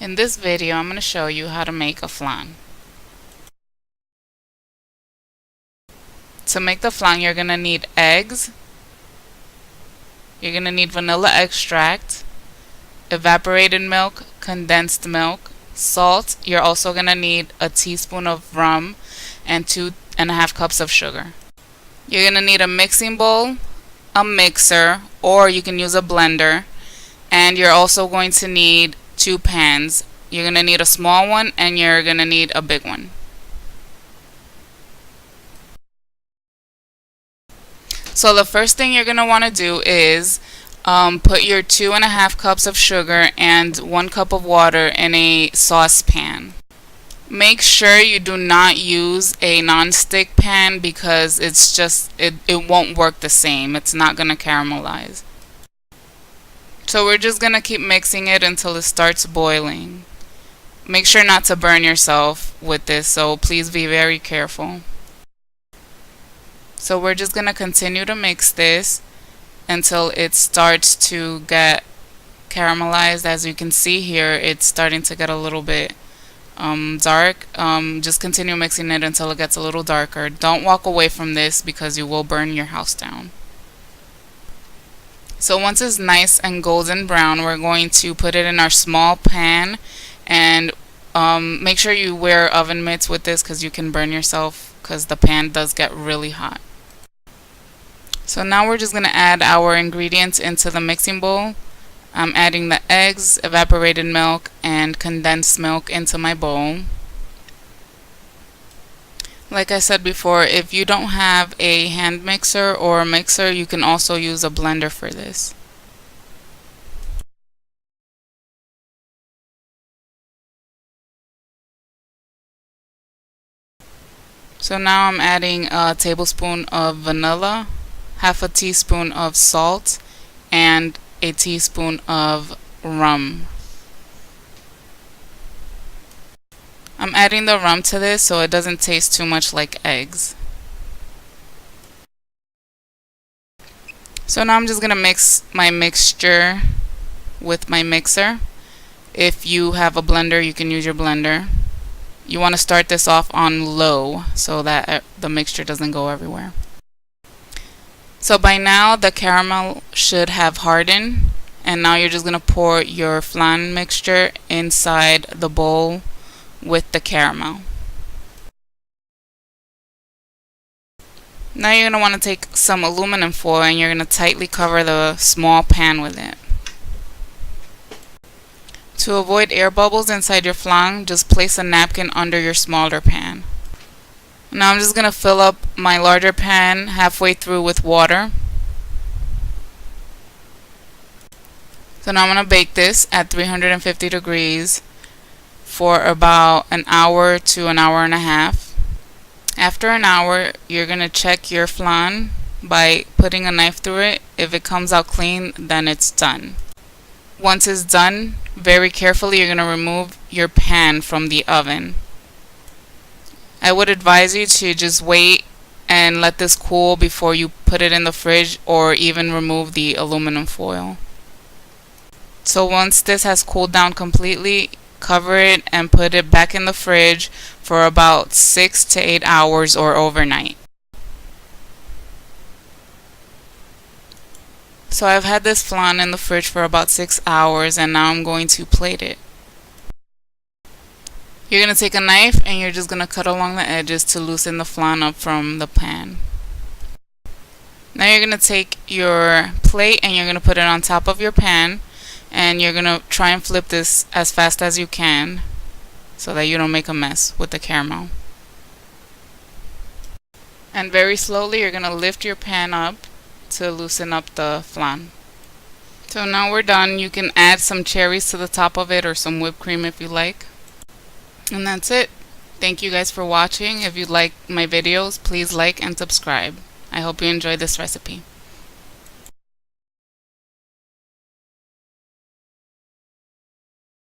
In this video, I'm going to show you how to make a flan. To make the flan, you're going to need eggs, you're going to need vanilla extract, evaporated milk, condensed milk, salt. You're also going to need a teaspoon of rum and 2.5 cups of sugar. You're going to need a mixing bowl, a mixer, or you can use a blender, and you're also going to need 2 pans. You're going to need a small one and you're going to need a big one. So the first thing you're going to want to do is put your 2.5 cups of sugar and 1 cup of water in a saucepan. Make sure you do not use a non-stick pan because it won't work the same. It's not going to caramelize. So we're just going to keep mixing it until it starts boiling. Make sure not to burn yourself with this, so please be very careful. So we're just going to continue to mix this until it starts to get caramelized. As you can see here, it's starting to get a little bit dark. Just continue mixing it until it gets a little darker. Don't walk away from this because you will burn your house down. So once it's nice and golden brown, we're going to put it in our small pan, and make sure you wear oven mitts with this because you can burn yourself because the pan does get really hot. So now we're just going to add our ingredients into the mixing bowl. I'm adding the eggs, evaporated milk, and condensed milk into my bowl. Like I said before, if you don't have a hand mixer or a mixer, you can also use a blender for this. So now I'm adding a tablespoon of vanilla, half a teaspoon of salt, and a teaspoon of rum. I'm adding the rum to this so it doesn't taste too much like eggs. So now I'm just going to mix my mixture with my mixer. If you have a blender, you can use your blender. You want to start this off on low so that the mixture doesn't go everywhere. So by now the caramel should have hardened, and now you're just going to pour your flan mixture inside the bowl with the caramel. Now you're going to want to take some aluminum foil and you're going to tightly cover the small pan with it. To avoid air bubbles inside your flan, just place a napkin under your smaller pan. Now I'm just going to fill up my larger pan halfway through with water. So now I'm going to bake this at 350 degrees for about an hour to an hour and a half. After an hour, you're going to check your flan by putting a knife through it. If it comes out clean, then it's done. Once it's done, very carefully you're going to remove your pan from the oven. I would advise you to just wait and let this cool before you put it in the fridge or even remove the aluminum foil. So once this has cooled down completely, cover it and put it back in the fridge for about 6 to 8 hours or overnight. So I've had this flan in the fridge for about 6 hours and now I'm going to plate it. You're going to take a knife and you're just going to cut along the edges to loosen the flan up from the pan. Now you're going to take your plate and you're going to put it on top of your pan, and you're going to try and flip this as fast as you can so that you don't make a mess with the caramel. And very slowly you're going to lift your pan up to loosen up the flan. So now we're done. You can add some cherries to the top of it or some whipped cream if you like. And that's it. Thank you guys for watching. If you like my videos, please like and subscribe. I hope you enjoyed this recipe.